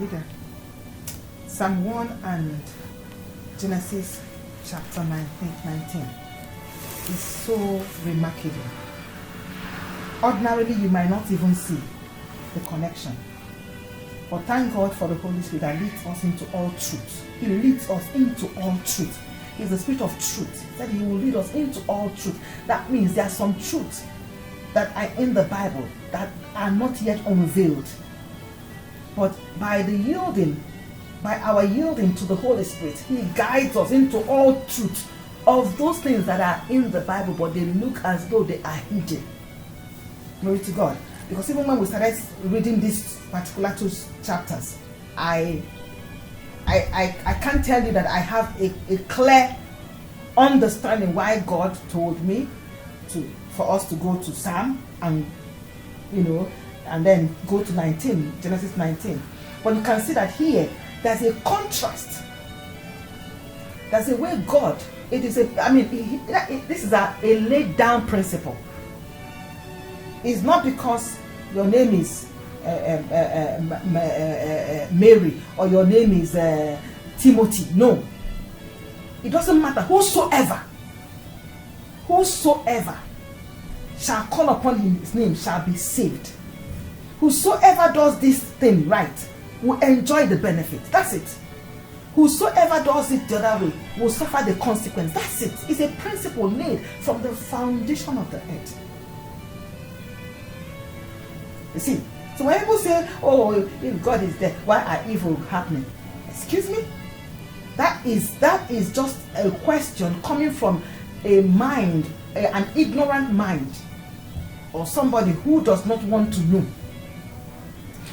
you there? Psalm 1 and Genesis chapter 19 is so remarkable. Ordinarily, you might not even see the connection. But thank God for the Holy Spirit that leads us into all truth. He leads us into all truth. He's the Spirit of truth. He said He will lead us into all truth. That means there are some truths that are in the Bible that are not yet unveiled. But by our yielding to the Holy Spirit, He guides us into all truth of those things that are in the Bible, but they look as though they are hidden. Glory to God. Because even when we started reading these particular 2 chapters, I can't tell you that I have a clear understanding why God told me for us to go to Psalm and and then go to Genesis 19. But you can see that here there's a contrast. There's a way God. This is a laid down principle. It's not because your name is Mary or your name is Timothy. No. It doesn't matter. Whosoever shall call upon His name shall be saved. Whosoever does this thing right will enjoy the benefit. That's it. Whosoever does it the other way will suffer the consequence. That's it. It's a principle laid from the foundation of the earth. You see, so when people say, "Oh, if God is there, why are evil happening?" Excuse me? That is just a question coming from a mind, an ignorant mind, or somebody who does not want to know.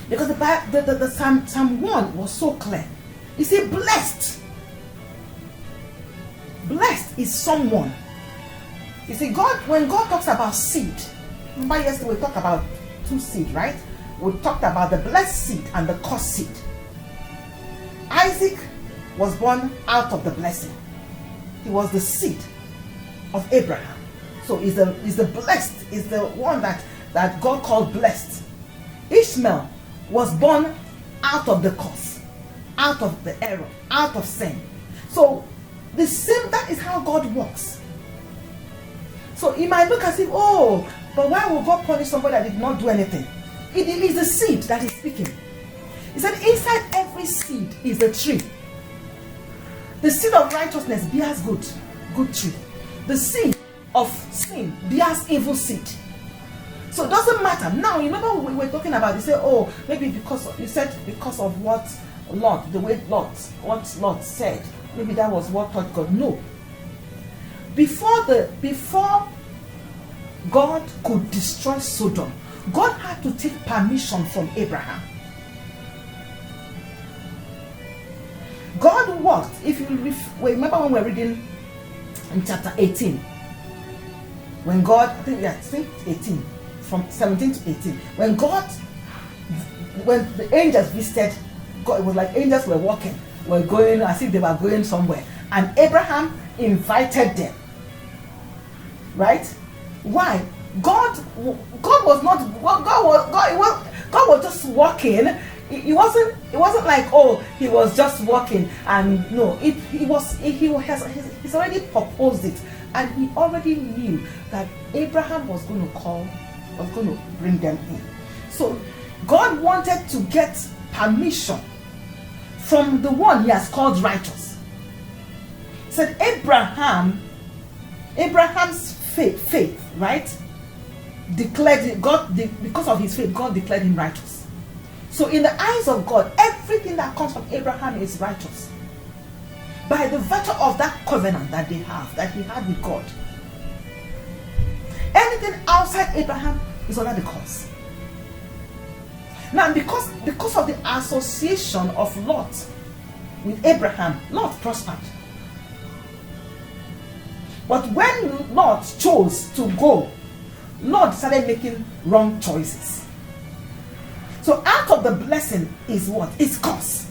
Because the Psalm 1 was so clear. You see, blessed is someone. You see, when God talks about seed, remember yesterday we talked about 2 seed, right? We talked about the blessed seed and the cursed seed. Isaac was born out of the blessing. He was the seed of Abraham. So is the blessed, is the one that God called blessed. Ishmael was born out of the curse, out of the error, out of sin. So that is how God works. So it might look as if, but why would God punish somebody that did not do anything? It is the seed that is speaking. He said inside every seed is a tree. The seed of righteousness bears good tree. The seed of sin bears evil seed. So it doesn't matter. Now, remember we were talking about, you say, maybe because of what Lot said. Maybe that was what taught God. No. Before God could destroy Sodom, God had to take permission from Abraham. God worked. If you remember when we were reading in chapter 18, when God, I think 18, from 17 to 18, when the angels visited God, it was like angels were going as if they were going somewhere, and Abraham invited them. Right? Why? God was just walking. It wasn't like, he was just walking, and no, he's already proposed it, and he already knew that Abraham was going to bring them in. So God wanted to get permission from the one He has called righteous. He said Abraham's faith, right? Declared God, because of his faith, God declared him righteous. So in the eyes of God, everything that comes from Abraham is righteous. By the virtue of that covenant that he had with God. Anything outside Abraham is under the curse. Now, because of the association of Lot with Abraham, Lot prospered. But when Lot chose to go, Lot started making wrong choices. So out of the blessing is what? It's curse.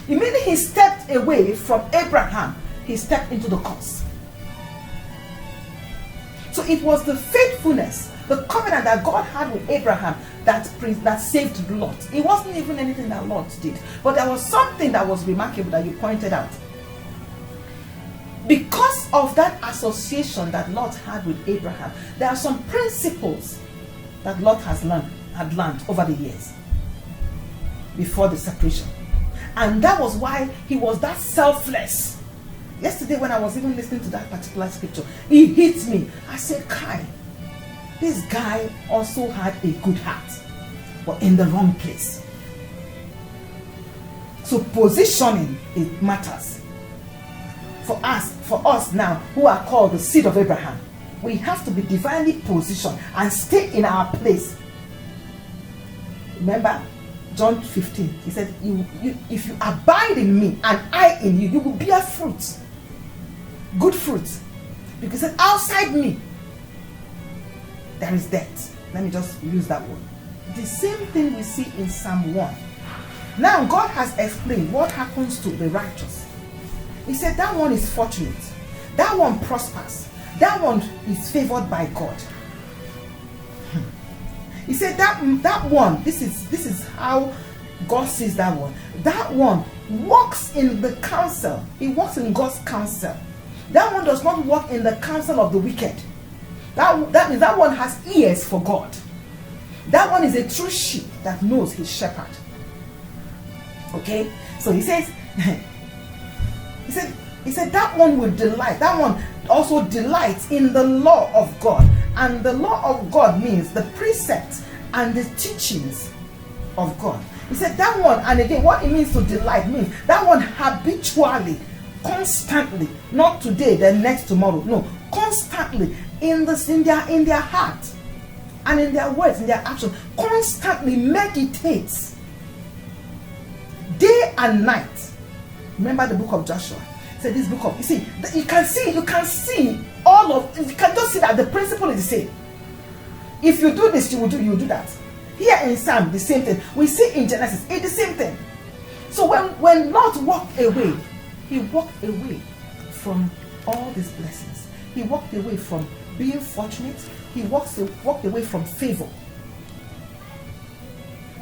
Immediately he stepped away from Abraham, he stepped into the curse. So it was the faithfulness, the covenant that God had with Abraham that saved Lot. It wasn't even anything that Lot did. But there was something that was remarkable that you pointed out. Because of that association that Lot had with Abraham, there are some principles that Lot had learned over the years before the separation. And that was why he was that selfless. Yesterday when I was even listening to that particular scripture, it hit me. I said, Kai, this guy also had a good heart, but in the wrong place. So positioning, it matters. For us now, who are called the seed of Abraham, we have to be divinely positioned and stay in our place. Remember John 15, he said, if you abide in me and I in you, you will bear fruit. Good fruit. Because he said, outside me, there is death. Let me just use that word. The same thing we see in Psalm 1. Now God has explained what happens to the righteous. He said that one is fortunate. That one prospers. That one is favored by God. He said that one, this is how God sees that one. That one walks in the counsel. He walks in God's counsel. That one does not walk in the counsel of the wicked. That means that one has ears for God. That one is a true sheep that knows his shepherd. Okay? So he says, he said that one will delight. That one also delights in the law of God. And the law of God means the precepts and the teachings of God. He said that one, and again, what it means to delight means that one habitually, constantly, not today, then next tomorrow. No, constantly in their heart and in their words, in their action, constantly meditates day and night. Remember the book of Joshua. Say this book of, you can see all of, you can just see that the principle is the same. If you do this, you will do that. Here in Psalm, the same thing. We see in Genesis, it's the same thing. So when Lot walked away, he walked away from all these blessings. He walked away from being fortunate. He walked away from favor.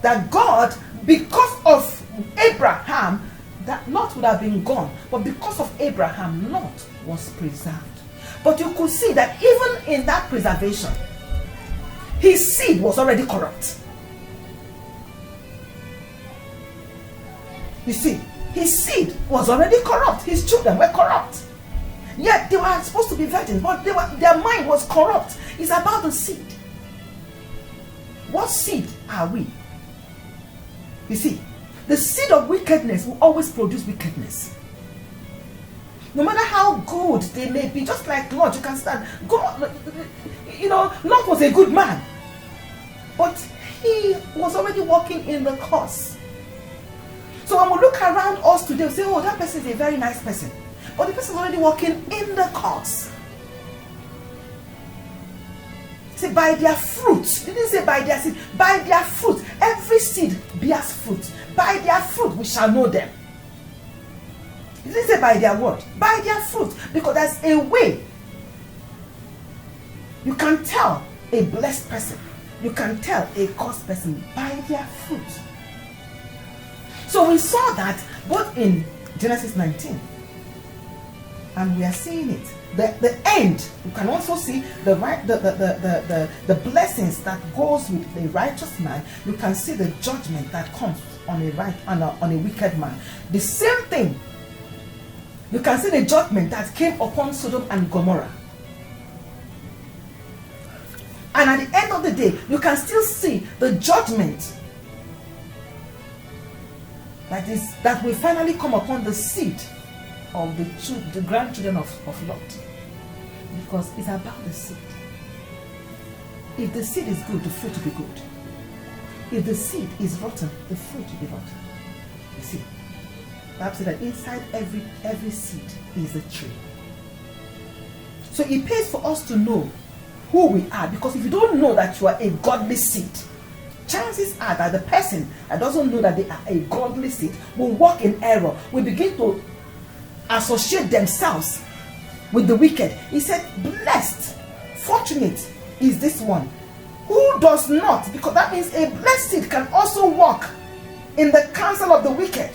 That God, because of Abraham, that Lot would have been gone, but because of Abraham, Lot was preserved. But you could see that even in that preservation, his seed was already corrupt. You see, his seed was already corrupt. His children were corrupt. Yet they were supposed to be virgins, but their mind was corrupt. It's about the seed. What seed are we? You see, the seed of wickedness will always produce wickedness. No matter how good they may be, just like Lot, you can stand. God, Lot was a good man, but he was already walking in the course. So when we look around us today, we say, oh, that person is a very nice person. But the person is already walking in the course. Say, by their fruits. He didn't say by their seed. By their fruit. Every seed bears fruit. By their fruit we shall know them. He didn't say by their word. By their fruit. Because there's a way. You can tell a blessed person. You can tell a cursed person by their fruit. So we saw that both in Genesis 19, and we are seeing it. The end, you can also see the blessings that goes with a righteous man. You can see the judgment that comes on a wicked man. The same thing. You can see the judgment that came upon Sodom and Gomorrah. And at the end of the day, you can still see the judgment that will finally come upon the seed of the grandchildren of Lot. Because it's about the seed. If the seed is good, the fruit will be good. If the seed is rotten, the fruit will be rotten. You see, Bible said that inside every seed is a tree. So it pays for us to know who we are, because if you don't know that you are a godly seed, chances are that the person that doesn't know that they are a godly seed will walk in error, will begin to associate themselves with the wicked. He said, blessed, fortunate is this one Who does not? Because that means a blessed seed can also walk in the counsel of the wicked.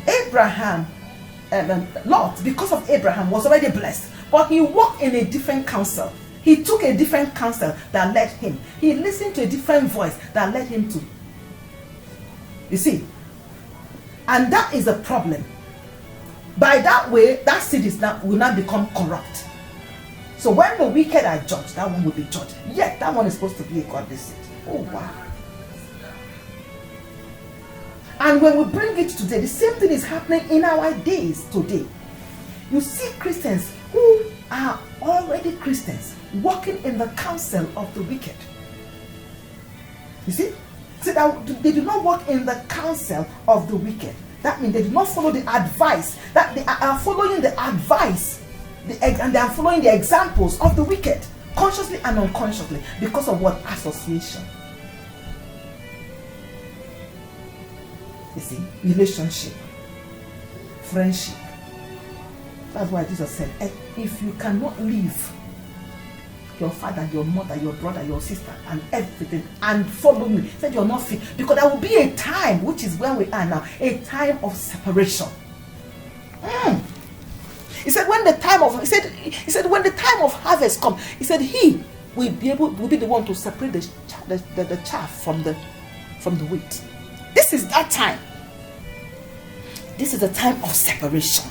Abraham and Lot, because of Abraham, was already blessed, but he walked in a different counsel. He took a different counsel that led him. He listened to a different voice that led him to. You see? And that is the problem. By that way, that seed will not become corrupt. So when the wicked are judged, that one will be judged. Yet that one is supposed to be a godly seed. Oh wow. And when we bring it today, the same thing is happening in our days today. You see Christians who are already Christians walking in the counsel of the wicked. You see? So that they do not walk in the counsel of the wicked. That means they do not follow the advice. That they are following the advice and they are following the examples of the wicked, consciously and unconsciously, because of what? Association. You see? Relationship. Friendship. That's why Jesus said, if you cannot leave your father, your mother, your brother, your sister, and everything, and follow me, he said you're not fit. Because there will be a time, which is where we are now, a time of separation. He said when the time of when the time of harvest comes, he said he will be the one to separate the chaff from the wheat. This is that time. This is the time of separation.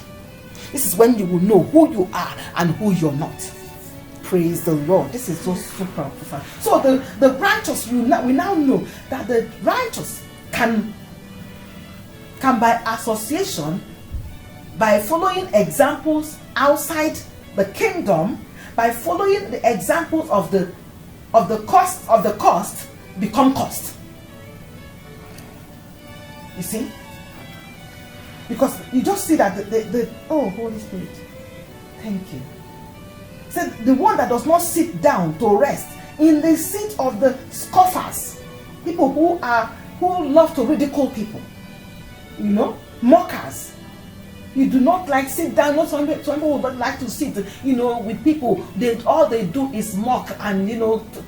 This is when you will know who you are and who you're not. Praise the Lord. This is so super profound. So the righteous, we now know that the righteous can by association, by following examples outside the kingdom, by following the examples of the cost, become cost. You see? Because you just see that the oh, Holy Spirit, thank you. Said the one that does not sit down to rest in the seat of the scoffers, people who love to ridicule people, mockers. You do not like sit down. Not some people would like to sit, with people. All they do is mock and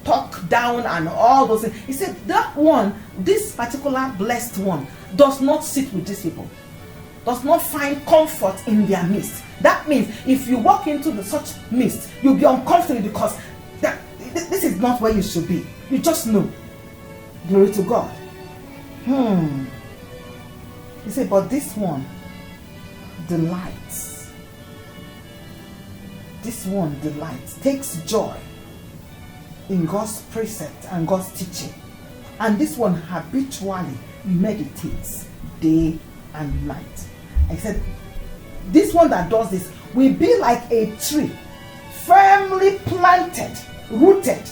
talk down and all those things. He said that one, this particular blessed one, does not sit with these people, does not find comfort in their midst. That means if you walk into such midst, you'll be uncomfortable because this is not where you should be. You just know. Glory to God. He said, but this one delights. This one delights, takes joy in God's precept and God's teaching. And this one habitually meditates day and night. I said, this one that does this will be like a tree firmly planted, rooted,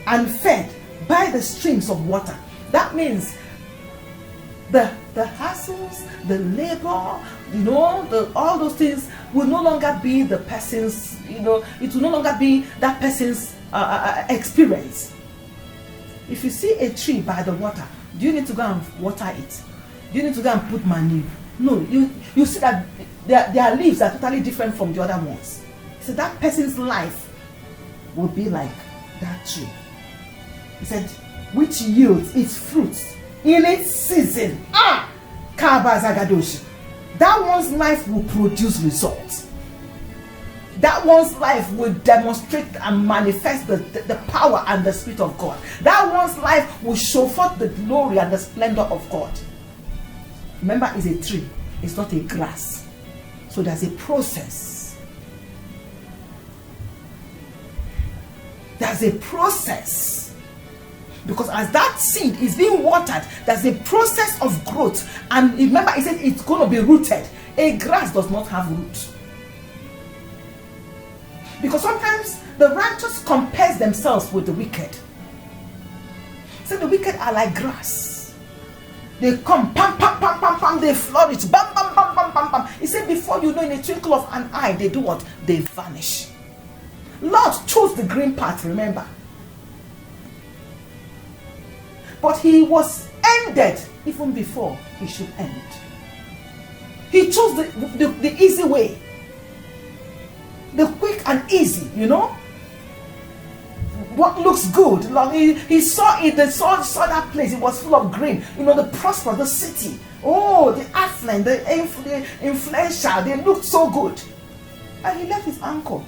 and fed by the streams of water. That means the hassles, the labor, all those things will no longer be the person's, it will no longer be that person's experience. If you see a tree by the water, do you need to go and water it? Do you need to go and put manure? No, you see that their leaves are totally different from the other ones. So that person's life will be like that tree. He said, which yields its fruits in its season. That one's life will produce results. That one's life will demonstrate and manifest the power and the Spirit of God. That one's life will show forth the glory and the splendor of God. Remember, it's a tree, it's not a grass. So there's a process. There's a process. Because as that seed is being watered, there's a process of growth. And remember, it said it's going to be rooted. A grass does not have roots. Because sometimes the righteous compares themselves with the wicked. So the wicked are like grass. They come, pam, pam, pam, pam, pam, they flourish, bam, bam, bam, bam, bam, bam. He said before you know, in a twinkle of an eye, they do what? They vanish. Lord chose the green path, remember. But he was ended even before he should end. He chose the easy way. The quick and easy, what looks good. He saw it, saw that place. It was full of green. The prosperous, the city. Oh, the affluent, the influential. They looked so good. And he left his uncle,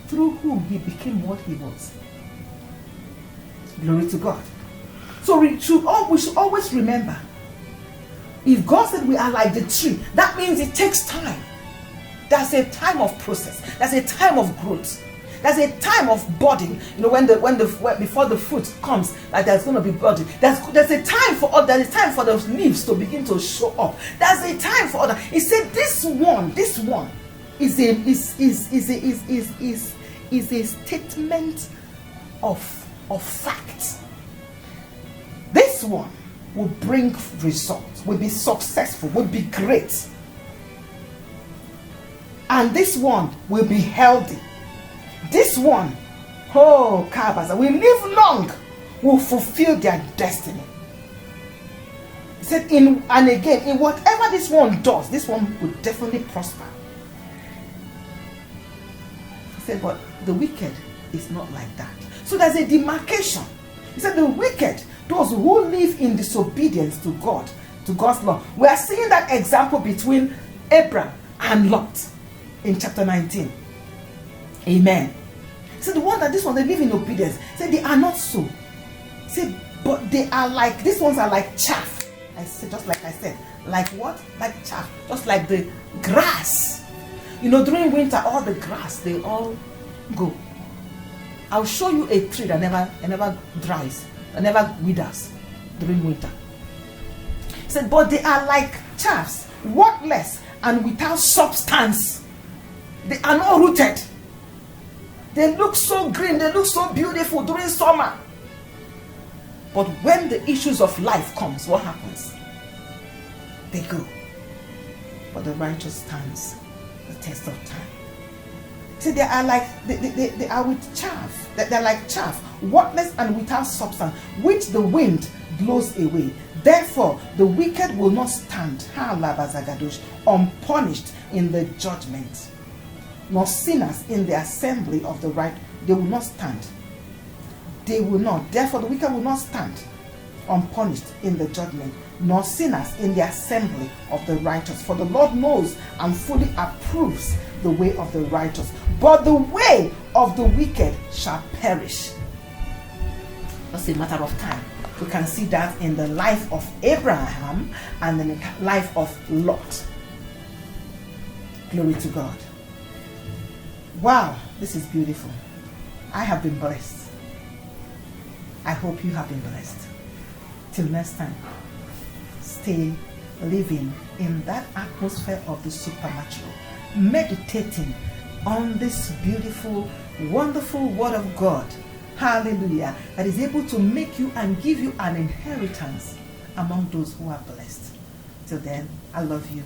through whom he became what he was. Glory to God. So we should always remember, if God said we are like the tree, that means it takes time. There's a time of process. There's a time of growth. There's a time of budding. Before the fruit comes, like there's going to be budding. There's a time for the leaves to begin to show up. There's a time for other. He said this one is a statement of fact. This one will bring results, will be successful, will be great. And this one will be healthy. This one, Kabasa, will live long, will fulfill their destiny. He said, in whatever this one does, this one will definitely prosper. He said, but the wicked is not like that. So there's a demarcation. He said, the wicked, those who live in disobedience to God, to God's law. We are seeing that example between Abraham and Lot in chapter 19. Amen. So these ones, they live in obedience. Say they are not so. Say, but they are like, these ones are like chaff. I said, just like I said, like what? Like chaff. Just like the grass. During winter, all the grass, they all go. I'll show you a tree that never dries, that never withers during winter. He said, but they are like chaffs, worthless and without substance. They are not rooted. They look so green, they look so beautiful during summer. But when the issues of life comes, what happens? They go. But the righteous stands the test of time. See, they are like they are with chaff. They're like chaff, worthless and without substance, which the wind blows away. Therefore, the wicked will not stand, unpunished in the judgment, nor sinners in the assembly of the right. They will not stand. They will not. Therefore, the wicked will not stand unpunished in the judgment, nor sinners in the assembly of the righteous. For the Lord knows and fully approves the way of the righteous, but the way of the wicked shall perish. That's a matter of time. We can see that in the life of Abraham and in the life of Lot. Glory to God. Wow, this is beautiful. I have been blessed. I hope you have been blessed. Till next time, stay living in that atmosphere of the supernatural, meditating on this beautiful, wonderful word of God. Hallelujah. That is able to make you and give you an inheritance among those who are blessed. Till then, I love you.